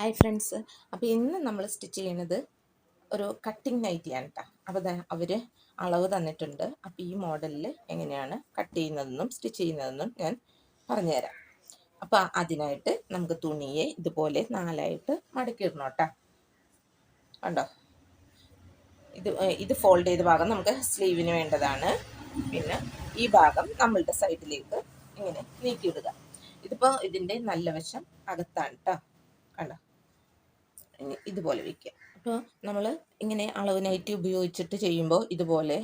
Hi friends. അപ്പോൾ ഇന്ന് നമ്മൾ സ്റ്റിച്ച് ചെയ്യുന്നത് ഒരു കട്ടിങ് നൈറ്റിയാണ് കേട്ടോ. അപ്പോൾ അവർ അളവ് തന്നിട്ടുണ്ട്. അപ്പോൾ ഈ മോഡലിൽ എങ്ങനെയാണ് കട്ട് ചെയ്യുന്നതെന്നും സ്റ്റിച്ച് ചെയ്യുന്നതെന്നും ഞാൻ പറഞ്ഞുതരാം. അപ്പോൾ അതിനായിട്ട് നമുക്ക് തുണിയെ ഇതുപോലെ നാലായിട്ട് മടക്കിയിടണം കേട്ടോ. കണ്ടോ, ഇത് ഫോൾഡ് ചെയ്ത ഭാഗം നമുക്ക് സ്ലീവിന് വേണ്ടതാണ്. പിന്നെ ഈ ഭാഗം നമ്മളുടെ സൈഡിലേക്ക് ഇങ്ങനെ നീക്കിയിടുക. ഇതിപ്പോൾ ഇതിൻ്റെ നല്ല വശം അകത്താണ് കേട്ടോ. കണ്ടോ, ഇതുപോലെ വയ്ക്കുക. അപ്പോൾ നമ്മൾ ഇങ്ങനെ അളവ് നൈറ്റി ഉപയോഗിച്ചിട്ട് ചെയ്യുമ്പോൾ ഇതുപോലെ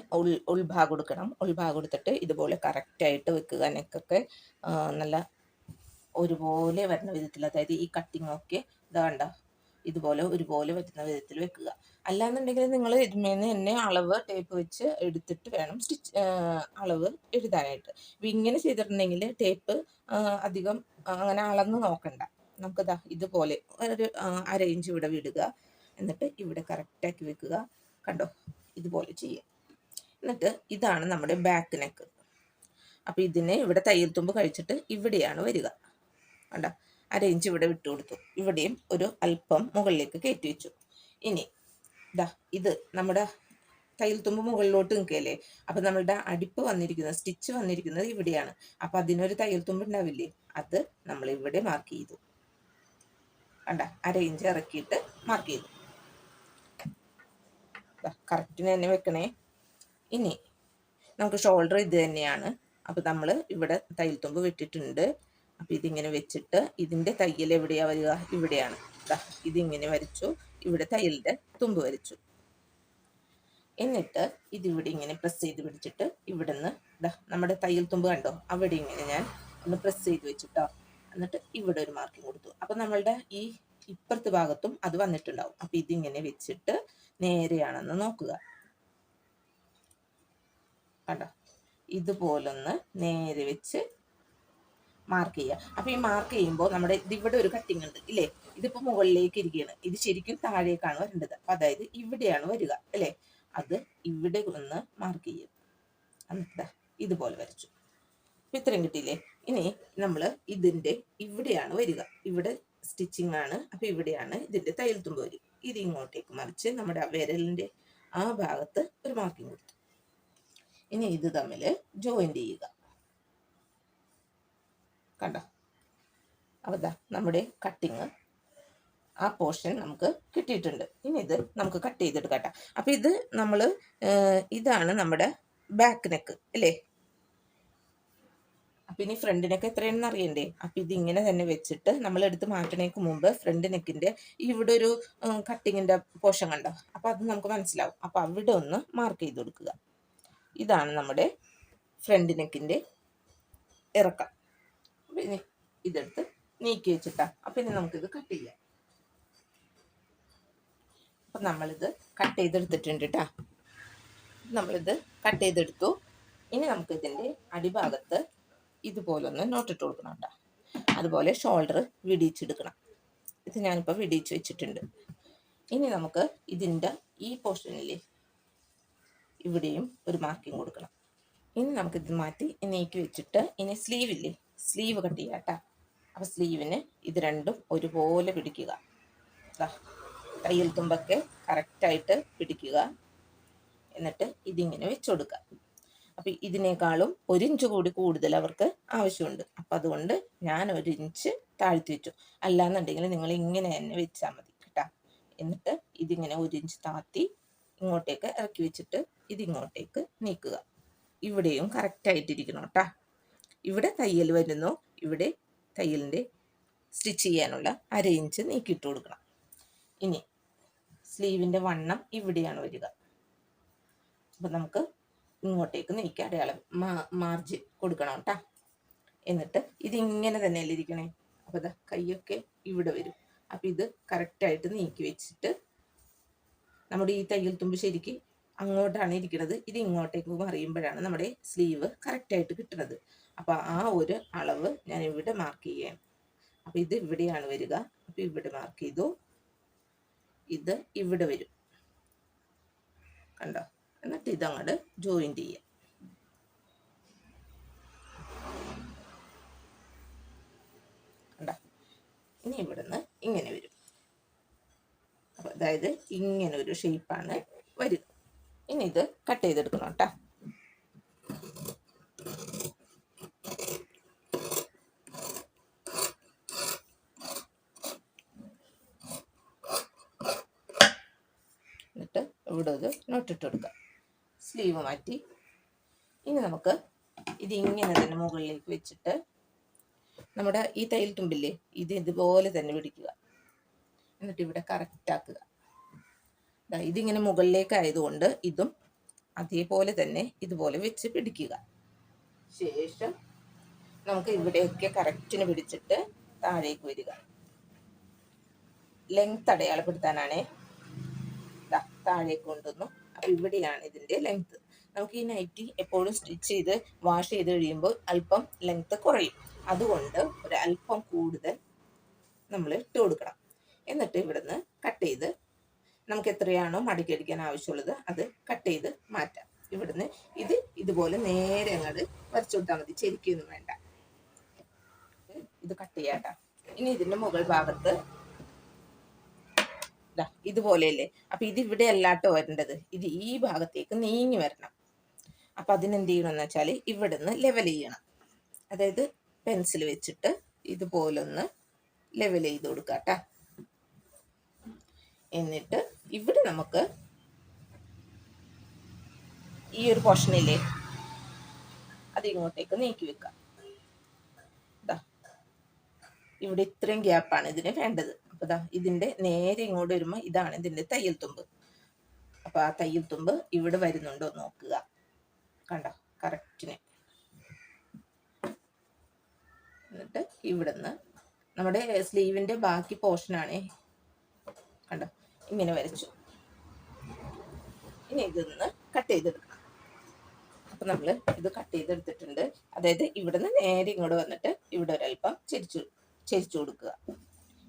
ഉൾഭാഗം എടുക്കണം. ഉൾഭാഗം എടുത്തിട്ട് ഇതുപോലെ കറക്റ്റായിട്ട് വെക്കുക. നെക്കൊക്കെ നല്ല ഒരുപോലെ വരുന്ന വിധത്തിൽ, അതായത് ഈ കട്ടിങ്ങൊക്കെ ഇതാണ്ട ഇതുപോലെ ഒരുപോലെ വരുന്ന വിധത്തിൽ വെക്കുക. അല്ലാന്നുണ്ടെങ്കിൽ നിങ്ങൾ ഇതിന്മേന്ന് തന്നെ അളവ് ടേപ്പ് വെച്ച് എടുത്തിട്ട് വേണം അളവ് എഴുതാനായിട്ട്. അപ്പം ഇങ്ങനെ ചെയ്തിട്ടുണ്ടെങ്കിൽ ടേപ്പ് അധികം അങ്ങനെ അളന്ന് നോക്കണ്ട. നമുക്കിതാ ഇതുപോലെ ഒരു 1/2 ഇഞ്ച് ഇവിടെ വിടുക. എന്നിട്ട് ഇവിടെ കറക്റ്റാക്കി വെക്കുക. കണ്ടോ, ഇതുപോലെ ചെയ്യുക. എന്നിട്ട് ഇതാണ് നമ്മുടെ ബാക്ക് നെക്ക്. അപ്പോൾ ഇതിനെ ഇവിടെ തയ്യൽ തുമ്പ് കഴിച്ചിട്ട് ഇവിടെയാണ് വരിക. കണ്ടോ, 1/2 ഇഞ്ച് ഇവിടെ വിട്ടു കൊടുത്തു. ഇവിടെയും ഒരു അല്പം മുകളിലേക്ക് കയറ്റി വെച്ചു. ഇനി ഇതാ ഇത് നമ്മുടെ തയ്യൽ തുമ്പ് മുകളിലോട്ട് നിൽക്കുകയല്ലേ. അപ്പം നമ്മളുടെ അടിപ്പ് വന്നിരിക്കുന്നത്, സ്റ്റിച്ച് വന്നിരിക്കുന്നത് ഇവിടെയാണ്. അപ്പം അതിനൊരു തയ്യൽ തുമ്പ് ഉണ്ടാവില്ലേ, അത് നമ്മൾ ഇവിടെ മാർക്ക് ചെയ്തു. കണ്ട, 1/2 ഇഞ്ച് ഇറക്കിയിട്ട് മാർക്ക് ചെയ്തു. കറക്റ്റിന് തന്നെ വെക്കണേ. ഇനി നമുക്ക് ഷോൾഡർ ഇത് തന്നെയാണ്. അപ്പം നമ്മൾ ഇവിടെ തയ്യൽ തുമ്പ് വെട്ടിട്ടുണ്ട്. അപ്പം ഇതിങ്ങനെ വെച്ചിട്ട് ഇതിൻ്റെ തയ്യൽ എവിടെയാണ് വരിക, ഇവിടെയാണ്. ഇതിങ്ങനെ വരച്ചു, ഇവിടെ തയ്യലിൻ്റെ തുമ്പ് വരച്ചു. എന്നിട്ട് ഇതിവിടെ ഇങ്ങനെ പ്രസ് ചെയ്ത് പിടിച്ചിട്ട് ഇവിടെ നിന്ന് നമ്മുടെ തയ്യൽ തുമ്പ് കണ്ടോ, അവിടെ ഇങ്ങനെ ഞാൻ ഒന്ന് പ്രസ് ചെയ്ത് വെച്ചിട്ടോ. എന്നിട്ട് ഇവിടെ ഒരു മാർക്കിങ് കൊടുത്തു. അപ്പം നമ്മളുടെ ഈ ഇപ്പുറത്തെ ഭാഗത്തും അത് വന്നിട്ടുണ്ടാവും. അപ്പം ഇതിങ്ങനെ വെച്ചിട്ട് നേരെയാണെന്ന് നോക്കുക. കണ്ടോ, ഇതുപോലൊന്ന് നേരെ വെച്ച് മാർക്ക് ചെയ്യുക. അപ്പം ഈ മാർക്ക് ചെയ്യുമ്പോൾ നമ്മുടെ ഇതിവിടെ ഒരു കട്ടിങ് ഉണ്ട് ഇല്ലേ, ഇതിപ്പോൾ മുകളിലേക്ക് ഇരിക്കുകയാണ്. ഇത് ശരിക്കും താഴേക്കാണ് വരേണ്ടത്. അപ്പം അതായത് ഇവിടെയാണ് വരിക അല്ലേ. അത് ഇവിടെ ഒന്ന് മാർക്ക് ചെയ്യും. എന്നിട്ട് ഇതുപോലെ വരച്ചു. അപ്പം ഇത്രയും കിട്ടിയില്ലേ. ഇനി നമ്മൾ ഇതിൻ്റെ ഇവിടെയാണ് വരിക. ഇവിടെ സ്റ്റിച്ചിങ് ആണ്. അപ്പം ഇവിടെയാണ് ഇതിൻ്റെ തയ്യൽ തുമ്പ് വരിക. ഇത് ഇങ്ങോട്ടേക്ക് മറിച്ച് നമ്മുടെ വിരലിൻ്റെ ആ ഭാഗത്ത് ഒരു മാർക്കിങ് കൊടുത്തു. ഇനി ഇത് തമ്മിൽ ജോയിൻ്റ് ചെയ്യുക. കണ്ടോ, അപ്പോൾ നമ്മുടെ കട്ടിങ് ആ പോർഷൻ നമുക്ക് കിട്ടിയിട്ടുണ്ട്. ഇനി ഇത് നമുക്ക് കട്ട് ചെയ്തെടുക്കട്ടെ. അപ്പം ഇത് നമ്മൾ ഇതാണ് നമ്മുടെ ബാക്ക് നെക്ക് അല്ലേ. അപ്പം ഇനി ഫ്രണ്ട് നെക്ക് എത്രയാണെന്ന് അറിയണ്ടേ. അപ്പം ഇതിങ്ങനെ തന്നെ വെച്ചിട്ട് നമ്മൾ എടുത്ത് മാറ്റണേക്ക് മുമ്പ് ഫ്രണ്ട് നെക്കിൻ്റെ ഇവിടെ ഒരു കട്ടിങ്ങിൻ്റെ പോർഷൻ കണ്ടോ, അപ്പം അത് നമുക്ക് മനസ്സിലാവും. അപ്പം അവിടെ ഒന്ന് മാർക്ക് ചെയ്ത് കൊടുക്കുക. ഇതാണ് നമ്മുടെ ഫ്രണ്ട് നെക്കിൻ്റെ ഇറക്കം. അപ്പം ഇനി ഇതെടുത്ത് നീക്കി വെച്ചിട്ടാ. അപ്പം ഇനി നമുക്കിത് കട്ട് ചെയ്യാം. അപ്പം നമ്മളിത് കട്ട് ചെയ്തെടുത്തിട്ടുണ്ട് കേട്ടോ. നമ്മളിത് കട്ട് ചെയ്തെടുത്തു. ഇനി നമുക്കിതിൻ്റെ അടിഭാഗത്ത് ഇതുപോലൊന്ന് നോട്ടിട്ട് കൊടുക്കണം കേട്ടോ. അതുപോലെ ഷോൾഡർ വിടിയിച്ചെടുക്കണം. ഇത് ഞാനിപ്പോൾ വിടിയിച്ച് വെച്ചിട്ടുണ്ട്. ഇനി നമുക്ക് ഇതിൻ്റെ ഈ പോർഷനിൽ ഇവിടെയും ഒരു മാർക്കിങ് കൊടുക്കണം. ഇനി നമുക്കിത് മാറ്റി നീക്കി വെച്ചിട്ട് ഇനി സ്ലീവില്ലേ, സ്ലീവ് കട്ട് ചെയ്യാം കേട്ടോ. അപ്പോൾ സ്ലീവിന് ഇത് രണ്ടും ഒരുപോലെ പിടിക്കുക. തയ്യൽ തുമ്പൊക്കെ കറക്റ്റായിട്ട് പിടിക്കുക. എന്നിട്ട് ഇതിങ്ങനെ വെച്ച് കൊടുക്കുക. അപ്പം ഇതിനേക്കാളും 1 ഇഞ്ച് കൂടി കൂടുതൽ അവർക്ക് ആവശ്യമുണ്ട്. അപ്പം അതുകൊണ്ട് ഞാൻ 1 ഇഞ്ച് താഴ്ത്തി വെച്ചു. അല്ലാന്നുണ്ടെങ്കിൽ നിങ്ങൾ ഇങ്ങനെ തന്നെ വെച്ചാൽ മതി കേട്ടോ. എന്നിട്ട് ഇതിങ്ങനെ 1 ഇഞ്ച് താത്തി ഇങ്ങോട്ടേക്ക് ഇറക്കി വെച്ചിട്ട് ഇതിങ്ങോട്ടേക്ക് നീക്കുക. ഇവിടെയും കറക്റ്റായിട്ടിരിക്കണം കേട്ടോ. ഇവിടെ തയ്യൽ വരുന്നു, ഇവിടെ തയ്യലിൻ്റെ സ്റ്റിച്ച് ചെയ്യാനുള്ള 1/2 ഇഞ്ച് നീക്കിയിട്ട് കൊടുക്കണം. ഇനി സ്ലീവിൻ്റെ വണ്ണം ഇവിടെയാണ് വരിക. അപ്പം നമുക്ക് ഇങ്ങോട്ടേക്ക് നീക്കി അടയാളം മാർജിൻ കൊടുക്കണം കേട്ടോ. എന്നിട്ട് ഇതിങ്ങനെ തന്നെയല്ലേ ഇരിക്കണേ. അപ്പോൾ ഇതാ കൈയൊക്കെ ഇവിടെ വരും. അപ്പം ഇത് കറക്റ്റായിട്ട് നീക്കി വെച്ചിട്ട് നമ്മുടെ ഈ തയ്യൽ തുമ്പ് ശരിക്ക് അങ്ങോട്ടാണ് ഇരിക്കുന്നത്. ഇത് ഇങ്ങോട്ടേക്ക് മറിയുമ്പോഴാണ് നമ്മുടെ സ്ലീവ് കറക്റ്റായിട്ട് കിട്ടുന്നത്. അപ്പോൾ ആ ഒരു അളവ് ഞാൻ ഇവിടെ മാർക്ക് ചെയ്യാം. അപ്പോൾ ഇത് ഇവിടെയാണ് വരിക. അപ്പോൾ ഇവിടെ മാർക്ക് ചെയ്തു. ഇത് ഇവിടെ വരും കണ്ടോ. എന്നിട്ട് ഇതങ്ങോട്ട് ജോയിൻ്റ് ചെയ്യാം. കണ്ടോ, ഇനി ഇവിടുന്ന് ഇങ്ങനെ വരും. അതായത് ഇങ്ങനെ ഒരു ഷേപ്പാണ് വരിക. ഇനി ഇത് കട്ട് ചെയ്തെടുക്കണം കേട്ടോ. എന്നിട്ട് ഇവിടെ ഇത് നോട്ടിട്ട് കൊടുക്കാം. സ്ലീവ് മാറ്റി ഇനി നമുക്ക് ഇതിങ്ങനെ തന്നെ മുകളിലേക്ക് വെച്ചിട്ട് നമ്മുടെ ഈ തയ്യൽ തുമ്പില്ലേ ഇത് ഇതുപോലെ തന്നെ പിടിക്കുക. എന്നിട്ട് ഇവിടെ കറക്റ്റ് ആക്കുക. ഇതിങ്ങനെ മുകളിലേക്ക് ആയതുകൊണ്ട് ഇതും അതേപോലെ തന്നെ ഇതുപോലെ വെച്ച് പിടിക്കുക. ശേഷം നമുക്ക് ഇവിടെയൊക്കെ കറക്റ്റിന് പിടിച്ചിട്ട് താഴേക്ക് വരിക. ലെങ്ത് അടയാളപ്പെടുത്താനാണേ താഴേക്ക് കൊണ്ടുവന്നു. അപ്പൊ ഇവിടെയാണ് ഇതിന്റെ ലെങ്ത്. നമുക്ക് ഈ നൈറ്റി എപ്പോഴും സ്റ്റിച്ച് ചെയ്ത് വാഷ് ചെയ്ത് കഴിയുമ്പോൾ അല്പം ലെങ്ത് കുറയും. അതുകൊണ്ട് ഒരു അല്പം കൂടുതൽ നമ്മൾ ഇട്ട് കൊടുക്കണം. എന്നിട്ട് ഇവിടുന്ന് കട്ട് ചെയ്ത് നമുക്ക് എത്രയാണോ മടക്കി അടിക്കാൻ ആവശ്യമുള്ളത് അത് കട്ട് ചെയ്ത് മാറ്റാം. ഇവിടുന്ന് ഇതുപോലെ നേരെ അങ്ങോട്ട് വരച്ചു കൊടുത്താൽ മതി, ചെരിക്കൊന്നും വേണ്ട. ഇത് കട്ട് ചെയ്യാട്ടാ. ഇനി ഇതിന്റെ മുകൾ ഭാഗത്ത് ഇതുപോലെയല്ലേ, അപ്പൊ ഇത് ഇവിടെ അല്ലാട്ടോ വരേണ്ടത്, ഇത് ഈ ഭാഗത്തേക്ക് നീങ്ങി വരണം. അപ്പൊ അതിനെന്ത് ചെയ്യണമെന്ന് വെച്ചാൽ ഇവിടുന്ന് ലെവൽ ചെയ്യണം. അതായത് പെൻസിൽ വെച്ചിട്ട് ഇതുപോലൊന്ന് ലെവൽ ചെയ്ത് കൊടുക്കാട്ടാ. എന്നിട്ട് ഇവിടെ നമുക്ക് ഈ ഒരു പോർഷനില്ലേ അത് ഇങ്ങോട്ടേക്ക് നീക്കി വെക്കാം. ഇവിടെ ഇത്രയും ഗ്യാപ്പാണ് ഇതിന് വേണ്ടത്. അപ്പൊ ഇതിന്റെ നേരെ ഇങ്ങോട്ട് വരുമ്പോ ഇതാണ് ഇതിന്റെ തയ്യൽ തുമ്പ്. അപ്പൊ ആ തയ്യൽ തുമ്പ് ഇവിടെ വരുന്നുണ്ടോ നോക്കുക. കണ്ടോ കറക്റ്റിന്. എന്നിട്ട് ഇവിടുന്ന് നമ്മുടെ സ്ലീവിന്റെ ബാക്കി പോർഷനാണ്. കണ്ടോ ഇങ്ങനെ വരച്ചു. ഇനി ഇതൊന്ന് കട്ട് ചെയ്തെടുക്കണം. അപ്പൊ നമ്മൾ ഇത് കട്ട് ചെയ്തെടുത്തിട്ടുണ്ട്. അതായത് ഇവിടുന്ന് നേരെ ഇങ്ങോട്ട് വന്നിട്ട് ഇവിടെ ഒരല്പം ചെരിച്ചു കൊടുക്കുക.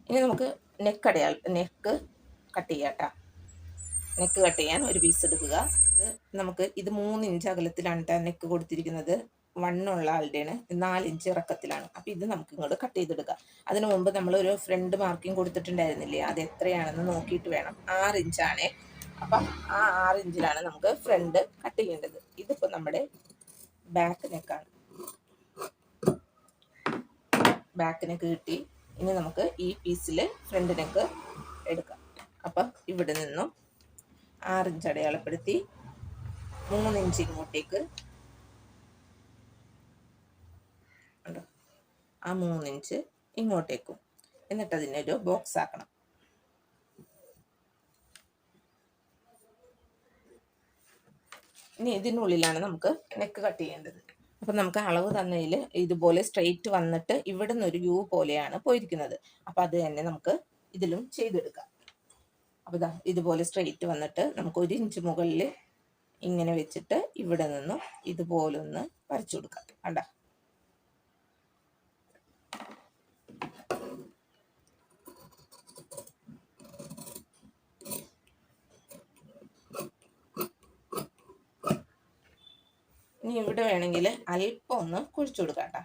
ഇനി നമുക്ക് നെക്ക് കട്ട് ചെയ്യാട്ടാ. നെക്ക് കട്ട് ചെയ്യാൻ ഒരു പീസ് എടുക്കുക. നമുക്ക് ഇത് 3 ഇഞ്ച് അകലത്തിലാണ് നെക്ക് കൊടുത്തിരിക്കുന്നത്. വണ്ണുള്ള ആളുടെയാണ്, 4 ഇഞ്ച് ഇറക്കത്തിലാണ്. അപ്പൊ ഇത് നമുക്ക് ഇങ്ങോട്ട് കട്ട് ചെയ്തെടുക്കാം. അതിനു മുമ്പ് നമ്മൾ ഒരു ഫ്രണ്ട് മാർക്കിംഗ് കൊടുത്തിട്ടുണ്ടായിരുന്നില്ലേ, അത് എത്രയാണെന്ന് നോക്കിയിട്ട് വേണം. 6 ഇഞ്ചാണേ. അപ്പൊ ആ 6 ഇഞ്ചിലാണ് നമുക്ക് ഫ്രണ്ട് കട്ട് ചെയ്യേണ്ടത്. ഇതിപ്പോ നമ്മുടെ ബാക്ക് നെക്കാണ്. ബാക്ക് നെക്ക് കിട്ടി. ഇനി നമുക്ക് ഈ പീസിൽ ഫ്രണ്ട് നെക്ക് എടുക്കാം. അപ്പം ഇവിടെ നിന്നും 6 ഇഞ്ച് അടയാളപ്പെടുത്തി 3 ഇഞ്ച് ഇങ്ങോട്ടേക്ക്, ആ 3 ഇഞ്ച് ഇങ്ങോട്ടേക്കും. എന്നിട്ട് അതിനൊരു ബോക്സ് ആക്കണം. ഇനി ഇതിനുള്ളിലാണ് നമുക്ക് നെക്ക് കട്ട് ചെയ്യേണ്ടത്. അപ്പം നമുക്ക് അളവ് തന്നതിൽ ഇതുപോലെ സ്ട്രെയിറ്റ് വന്നിട്ട് ഇവിടെ നിന്ന് ഒരു യു പോലെയാണ് പോയിരിക്കുന്നത്. അപ്പം അത് തന്നെ നമുക്ക് ഇതിലും ചെയ്തെടുക്കാം. അപ്പം ഇതുപോലെ സ്ട്രെയിറ്റ് വന്നിട്ട് നമുക്ക് 1 ഇഞ്ച് മുകളിൽ ഇങ്ങനെ വെച്ചിട്ട് ഇവിടെ നിന്നും ഇതുപോലൊന്ന് വരച്ചു കൊടുക്കാം. കണ്ട ഇനി ഇവിടെ വേണമെങ്കിൽ അല്പം ഒന്ന് കുഴിച്ചു കൊടുക്കാം കേട്ടോ.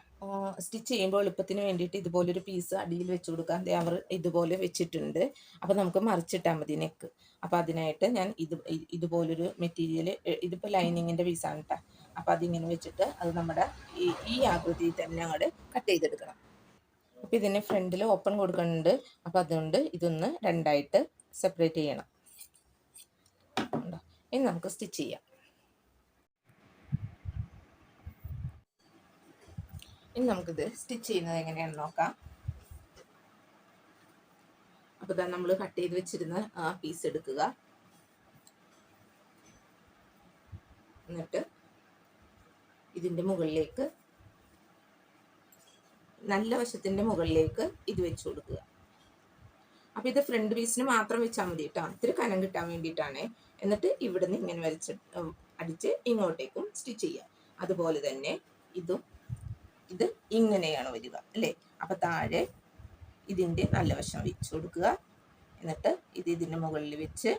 സ്റ്റിച്ച് ചെയ്യുമ്പോൾ എളുപ്പത്തിന് വേണ്ടിയിട്ട് ഇതുപോലൊരു പീസ് അടിയിൽ വെച്ച് കൊടുക്കാം. അവർ ഇതുപോലെ വെച്ചിട്ടുണ്ട്. അപ്പം നമുക്ക് മറിച്ചിട്ടാൽ മതി നെക്ക്. അപ്പം അതിനായിട്ട് ഞാൻ ഇതുപോലൊരു മെറ്റീരിയൽ, ഇതിപ്പോൾ ലൈനിങ്ങിൻ്റെ പീസാണ് കേട്ടോ. അപ്പം അതിങ്ങനെ വെച്ചിട്ട് അത് നമ്മുടെ ഈ ആകൃതിയിൽ തന്നെ അങ്ങോട്ട് കട്ട് ചെയ്തെടുക്കണം. അപ്പം ഇതിന് ഫ്രണ്ടിൽ ഓപ്പൺ കൊടുക്കുന്നുണ്ട്. അപ്പം അതുകൊണ്ട് ഇതൊന്ന് രണ്ടായിട്ട് സെപ്പറേറ്റ് ചെയ്യണം. ഇനി നമുക്ക് സ്റ്റിച്ച് ചെയ്യാം. ഇനി നമുക്കിത് സ്റ്റിച്ച് ചെയ്യുന്നത് എങ്ങനെയാണെന്ന് നോക്കാം. അപ്പോൾ ഇതാ നമ്മൾ കട്ട് ചെയ്ത് വെച്ചിരുന്ന ആ പീസ് എടുക്കുക. എന്നിട്ട് ഇതിൻ്റെ മുകളിലേക്ക്, നല്ല വശത്തിൻ്റെ മുകളിലേക്ക് ഇത് വെച്ച് കൊടുക്കുക. അപ്പോൾ ഇത് ഫ്രണ്ട് പീസിന് മാത്രം വെച്ചാൽ മതി കേട്ടോ, ഇത്തിരി കനം കിട്ടാൻ വേണ്ടിയിട്ടാണ്. എന്നിട്ട് ഇവിടുന്ന് ഇങ്ങനെ അടിച്ച് ഇങ്ങോട്ടേക്കും സ്റ്റിച്ച് ചെയ്യാം. അതുപോലെ തന്നെ ഇത് ഇങ്ങനെയാണ് വരിക അല്ലേ. അപ്പൊ താഴെ ഇതിന്റെ നല്ല വശം വെച്ച് കൊടുക്കുക. എന്നിട്ട് ഇതിന്റെ മുകളിൽ വെച്ച്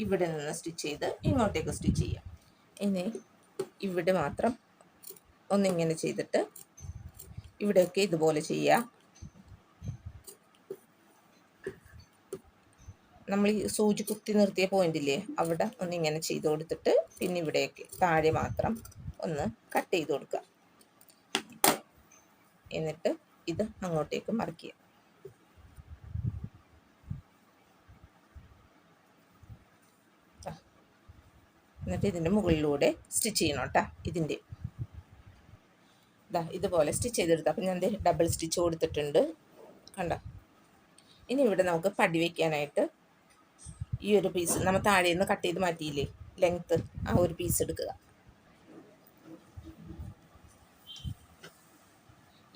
ഇവിടെ നിന്ന് സ്റ്റിച്ച് ചെയ്ത് ഇങ്ങോട്ടേക്ക് സ്റ്റിച്ച് ചെയ്യാം. ഇനി ഇവിടെ മാത്രം ഒന്നിങ്ങനെ ചെയ്തിട്ട് ഇവിടെയൊക്കെ ഇതുപോലെ ചെയ്യാം. നമ്മൾ ഈ സൂചി കുത്തി നിർത്തിയ പോയിന്റില്ലേ അവിടെ ഒന്ന് ഇങ്ങനെ ചെയ്ത് കൊടുത്തിട്ട് പിന്നെ ഇവിടേക്ക് താഴെ മാത്രം ഒന്ന് കട്ട് ചെയ്ത് കൊടുക്കുക. എന്നിട്ട് ഇത് അങ്ങോട്ടേക്ക് മറിക്കുക. എന്നിട്ട് ഇതിൻ്റെ മുകളിലൂടെ സ്റ്റിച്ച് ചെയ്യണം കേട്ടോ. ഇതിൻ്റെ ഇതുപോലെ സ്റ്റിച്ച് ചെയ്തെടുക്കുക. അപ്പം ഞാൻ ഡബിൾ സ്റ്റിച്ച് കൊടുത്തിട്ടുണ്ട്, കണ്ടോ. ഇനി ഇവിടെ നമുക്ക് പടി വയ്ക്കാനായിട്ട് ഈ ഒരു പീസ് നമ്മൾ താഴെ നിന്ന് കട്ട് ചെയ്ത് മാറ്റിയില്ലേ ലെങ്ത്ത്, ആ ഒരു പീസ് എടുക്കുക.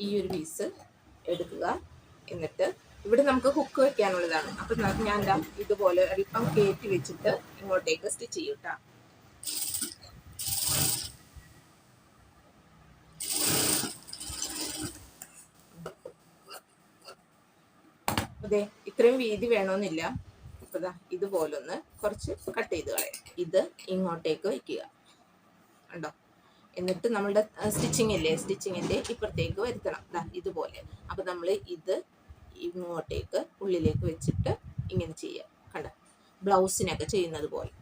ഈ ഒരു പീസ് എടുക്കുക. എന്നിട്ട് ഇവിടെ നമുക്ക് ഹുക്ക് വെക്കാനുള്ളതാണ്. അപ്പം ഞാൻ ഇതുപോലെ അല്പം കയറ്റി വെച്ചിട്ട് ഇങ്ങോട്ടേക്ക് സ്റ്റിച്ച് ചെയ്യും കേട്ടോ. അതെ, ഇത്രയും വീതി വേണമെന്നില്ല. അപ്പോൾ ഇതുപോലൊന്ന് കുറച്ച് കട്ട് ചെയ്ത് കളയാം. ഇത് ഇങ്ങോട്ടേക്ക് വയ്ക്കുക, കണ്ടോ. എന്നിട്ട് നമ്മളുടെ സ്റ്റിച്ചിങ്ങിൻ്റെ ഇപ്പുറത്തേക്ക് വരുത്തണം, ഇതുപോലെ. അപ്പം നമ്മൾ ഇത് ഇങ്ങോട്ടേക്ക് ഉള്ളിലേക്ക് വെച്ചിട്ട് ഇങ്ങനെ ചെയ്യുക, കണ്ടോ. ബ്ലൗസിനൊക്കെ ചെയ്യുന്നത് പോലെ.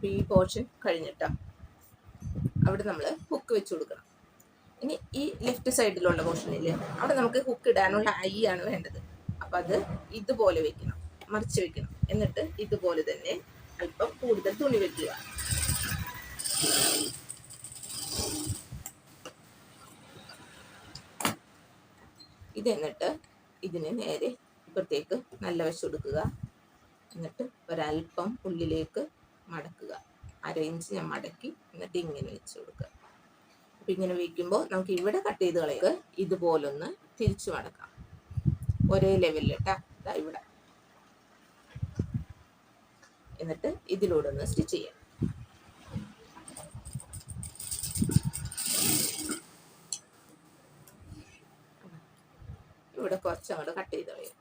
ഈ പോർഷൻ കഴിഞ്ഞിട്ടാ അവിടെ നമ്മൾ ഹുക്ക് വെച്ച് കൊടുക്കണം. ഇനി ഈ ലെഫ്റ്റ് സൈഡിലുള്ള പോർഷനിൽ അവിടെ നമുക്ക് ഹുക്ക് ഇടാനുള്ള ഐ ആണ് വേണ്ടത്. അപ്പം അത് ഇതുപോലെ വെക്കണം, മറിച്ച് വെക്കണം. എന്നിട്ട് ഇതുപോലെ തന്നെ അല്പം കൂടുതൽ തുണി വെക്കുക. എന്നിട്ട് ഇതിന് നേരെ ഇപ്പുറത്തേക്ക് നല്ല വശം എടുക്കുക. എന്നിട്ട് ഒരല്പം ഉള്ളിലേക്ക് മടക്കുക. 1/2 ഇഞ്ച് ഞാൻ മടക്കി എന്നിട്ട് ഇങ്ങനെ വെച്ച് കൊടുക്കുക. അപ്പം ഇങ്ങനെ വയ്ക്കുമ്പോൾ നമുക്ക് ഇവിടെ കട്ട് ചെയ്ത് കളയുക. ഇതുപോലൊന്ന് തിരിച്ചു മടക്കാം, ഒരേ ലെവലിൽ കേട്ടാ. ഇവിടെ എന്നിട്ട് ഇതിലൂടെ ഒന്ന് സ്റ്റിച്ച് ചെയ്യാം. ഇവിടെ കുറച്ചങ്ങോട്ട് കട്ട് ചെയ്ത് കളയാം.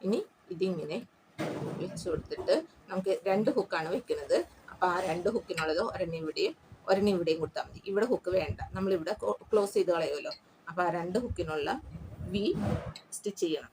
ഇനി ഇതിങ്ങനെ വെച്ച് കൊടുത്തിട്ട് നമുക്ക് 2 ഹുക്കാണ് വെക്കുന്നത്. അപ്പോൾ ആ 2 ഹുക്കിനുള്ളത് ഒരെണ്ണം ഇവിടെയും കൊടുത്താൽ മതി. ഇവിടെ ഹുക്ക് വേണ്ട, നമ്മളിവിടെ ക്ലോസ് ചെയ്ത് കളയുമല്ലോ. അപ്പോൾ ആ 2 ഹുക്കിനുള്ള വി സ്റ്റിച്ച് ചെയ്യണം.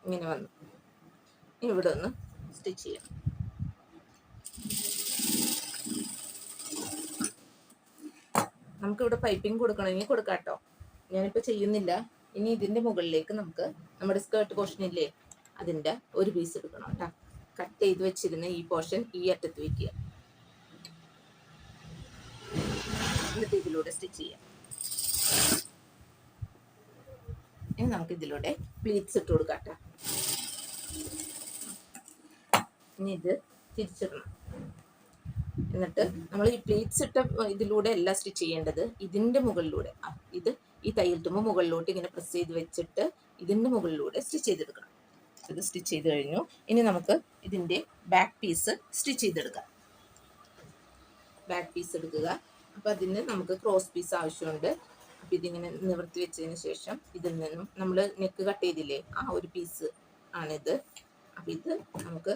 ഇങ്ങനെ വന്നു. ഇവിടെ ഒന്ന് സ്റ്റിച്ച് ചെയ്യാം. നമുക്കിവിടെ പൈപ്പിംഗ് കൊടുക്കണമെങ്കിൽ കൊടുക്കാം കേട്ടോ. ഞാനിപ്പോൾ ചെയ്യുന്നില്ല. ഇനി ഇതിൻ്റെ മുകളിലേക്ക് നമുക്ക് നമ്മുടെ സ്കേർട്ട് പോർഷനില്ലേ അതിൻ്റെ ഒരു പീസ് എടുക്കണം കേട്ടോ. കട്ട് ചെയ്ത് വെച്ചിരുന്ന ഈ പോർഷൻ ഈ അറ്റത്ത് വയ്ക്കുക. എന്നിട്ട് ഇതിലൂടെ സ്റ്റിച്ച് ചെയ്യാം. ഇനി നമുക്ക് ഇതിലൂടെ പ്ലീറ്റ്സ് ഇട്ട് കൊടുക്കാം കേട്ടോ. ഇനി ഇത് തിരിച്ചിടണം. എന്നിട്ട് നമ്മൾ ഈ പ്ലീറ്റ്സ് ഇട്ട ഇതിലൂടെ അല്ല സ്റ്റിച്ച് ചെയ്യേണ്ടത്, ഇതിൻ്റെ മുകളിലൂടെ. ഇത് ഈ തയ്യൽ തുമ്പ് മുകളിലോട്ട് ഇങ്ങനെ പ്രസ് ചെയ്ത് വെച്ചിട്ട് ഇതിൻ്റെ മുകളിലൂടെ സ്റ്റിച്ച് ചെയ്തെടുക്കണം. ഇത് സ്റ്റിച്ച് ചെയ്ത് കഴിഞ്ഞു. ഇനി നമുക്ക് ഇതിൻ്റെ ബാക്ക് പീസ് സ്റ്റിച്ച് ചെയ്തെടുക്കാം. ബാക്ക് പീസ് എടുക്കുക. അപ്പോൾ അതിന് നമുക്ക് ക്രോസ് പീസ് ആവശ്യമുണ്ട്. അപ്പോൾ ഇതിങ്ങനെ നിവർത്തി വെച്ചതിന് ശേഷം ഇതിൽ നിന്നും നമ്മൾ നെക്ക് കട്ട് ചെയ്തില്ലേ ആ ഒരു പീസ് ആണിത്. അപ്പോൾ ഇത് നമുക്ക്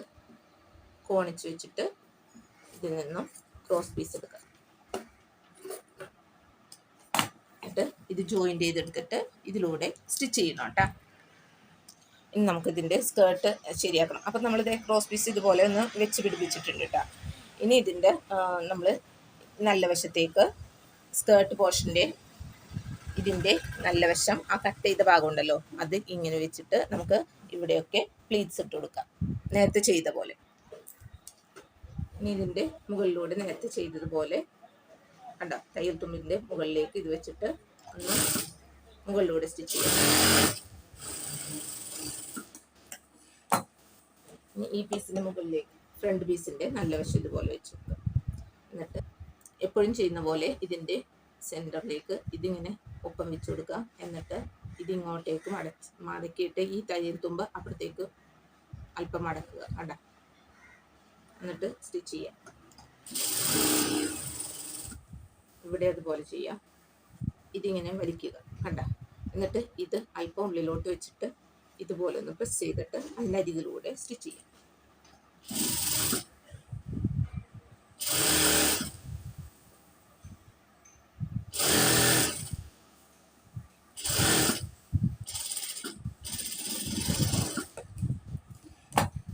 കോണിച്ച് വെച്ചിട്ട് ഇതിൽ നിന്നും ക്രോസ് പീസ് എടുക്കാം. എന്നിട്ട് ഇത് ജോയിൻ്റ് ചെയ്തെടുത്തിട്ട് ഇതിലൂടെ സ്റ്റിച്ച് ചെയ്യണം കേട്ടോ. ഇനി നമുക്കിതിൻ്റെ സ്കേർട്ട് ശരിയാക്കണം. അപ്പം നമ്മളിത് ക്രോസ് പീസ് ഇതുപോലെ ഒന്ന് വെച്ച് പിടിപ്പിച്ചിട്ടുണ്ട് കേട്ടോ. ഇനി ഇതിൻ്റെ നമ്മൾ നല്ല വശത്തേക്ക് സ്കേർട്ട് പോർഷൻ്റെ ഇതിൻ്റെ നല്ല വശം ആ കട്ട് ചെയ്ത ഭാഗം ഉണ്ടല്ലോ അത് ഇങ്ങനെ വെച്ചിട്ട് നമുക്ക് ഇവിടെയൊക്കെ പ്ലീറ്റ്സ് ഇട്ട് കൊടുക്കാം, നേരത്തെ ചെയ്ത പോലെ. ഇനി ഇതിൻ്റെ മുകളിലൂടെ നേരത്തെ ചെയ്തതുപോലെ കണ്ടോ തയ്യൽ തുമ്പിൻ്റെ മുകളിലേക്ക് ഇത് വെച്ചിട്ട് ഒന്ന് മുകളിലൂടെ സ്റ്റിച്ച് ചെയ്യാം. ഇനി ഈ പീസിൻ്റെ മുകളിലേക്ക് ഫ്രണ്ട് പീസിൻ്റെ നല്ല വശം ഇതുപോലെ വെച്ച് കൊടുക്കുക. എന്നിട്ട് എപ്പോഴും ചെയ്യുന്ന പോലെ ഇതിൻ്റെ സെൻറ്ററിലേക്ക് ഇതിങ്ങനെ ഒപ്പം വെച്ച് കൊടുക്കുക. എന്നിട്ട് ഇതിങ്ങോട്ടേക്ക് മടക്കിയിട്ട് ഈ തയ്യൽ തുമ്പ് അപ്പുറത്തേക്ക് അല്പം മടക്കുക. കണ്ട, എന്നിട്ട് സ്റ്റിച്ച് ചെയ്യാം. ഇവിടെ അതുപോലെ ചെയ്യാം. ഇതിങ്ങനെ വലിക്കുക. കണ്ട, എന്നിട്ട് ഇത് അല്പം ഉള്ളിലോട്ട് വെച്ചിട്ട് ഇതുപോലെ ഒന്ന് പ്രസ് ചെയ്തിട്ട് അതിനരികിലൂടെ സ്റ്റിച്ച് ചെയ്യാം.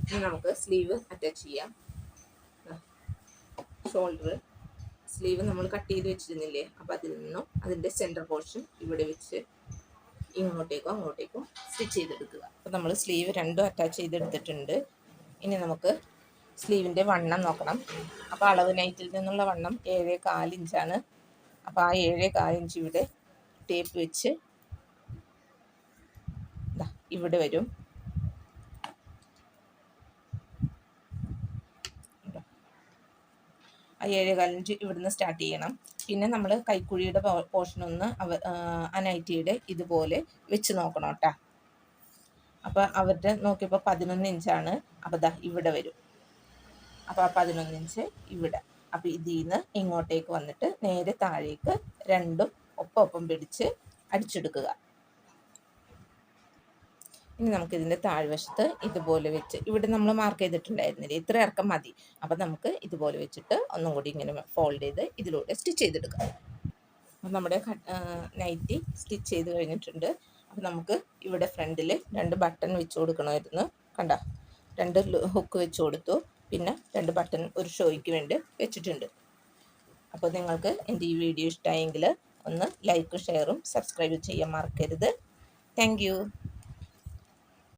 ഇനി നമുക്ക് സ്ലീവ് അറ്റാച്ച് ചെയ്യാം. ഷോൾഡർ സ്ലീവ് നമ്മൾ കട്ട് ചെയ്ത് വെച്ചിരുന്നില്ലേ, അപ്പോൾ അതിൽ നിന്നും അതിൻ്റെ സെൻറ്റർ പോർഷൻ ഇവിടെ വെച്ച് ഇങ്ങോട്ടേക്കും അങ്ങോട്ടേക്കും സ്റ്റിച്ച് ചെയ്തെടുക്കുക. അപ്പോൾ നമ്മൾ സ്ലീവ് രണ്ടും അറ്റാച്ച് ചെയ്തെടുത്തിട്ടുണ്ട്. ഇനി നമുക്ക് സ്ലീവിൻ്റെ വണ്ണം നോക്കണം. അപ്പോൾ അളവ് നൈറ്റിൽ നിന്നുള്ള വണ്ണം 7.25 ഇഞ്ചാണ്. അപ്പോൾ ആ 7.25 ഇഞ്ച് ഇവിടെ ടേപ്പ് വെച്ച് ഇവിടെ വരും. ആ 7.25 ഇഞ്ച് ഇവിടുന്ന് സ്റ്റാർട്ട് ചെയ്യണം. പിന്നെ നമ്മൾ കൈക്കുഴിയുടെ പോർഷനൊന്ന് ആ നൈറ്റിയുടെ ഇതുപോലെ വെച്ച് നോക്കണം കേട്ടോ. അപ്പോൾ അവരുടെ നോക്കിയപ്പോൾ 11 ഇഞ്ചാണ്. അപ്പോൾ ദാ ഇവിടെ വരും. അപ്പോൾ ആ 11 ഇഞ്ച് ഇവിടെ. അപ്പോൾ ഇതിൽ നിന്ന് ഇങ്ങോട്ടേക്ക് വന്നിട്ട് നേരെ താഴേക്ക് രണ്ടും ഒപ്പം പിടിച്ച് അടിച്ചെടുക്കുക. ഇനി നമുക്കിതിൻ്റെ താഴ്വശത്ത് ഇതുപോലെ വെച്ച് ഇവിടെ നമ്മൾ മാർക്ക് ചെയ്തിട്ടുണ്ടായിരുന്നില്ലേ, ഇത്ര ഇറക്കം മതി. അപ്പം നമുക്ക് ഇതുപോലെ വെച്ചിട്ട് ഒന്നും കൂടി ഇങ്ങനെ ഫോൾഡ് ചെയ്ത് ഇതിലൂടെ സ്റ്റിച്ച് ചെയ്തെടുക്കാം. അപ്പം നമ്മുടെ നൈറ്റി സ്റ്റിച്ച് ചെയ്ത് കഴിഞ്ഞിട്ടുണ്ട്. അപ്പം നമുക്ക് ഇവിടെ ഫ്രണ്ടിൽ 2 ബട്ടൺ വെച്ച് കൊടുക്കണമായിരുന്നു. കണ്ട, 2 ഹുക്ക് വെച്ച് കൊടുത്തു. പിന്നെ 2 ബട്ടൺ ഒരു ഷോയ്ക്ക് വേണ്ടി വെച്ചിട്ടുണ്ട്. അപ്പോൾ നിങ്ങൾക്ക് എൻ്റെ ഈ വീഡിയോ ഇഷ്ടമായെങ്കിൽ ഒന്ന് ലൈക്കും ഷെയറും സബ്സ്ക്രൈബ് ചെയ്യാൻ മറക്കരുത്. Thank you.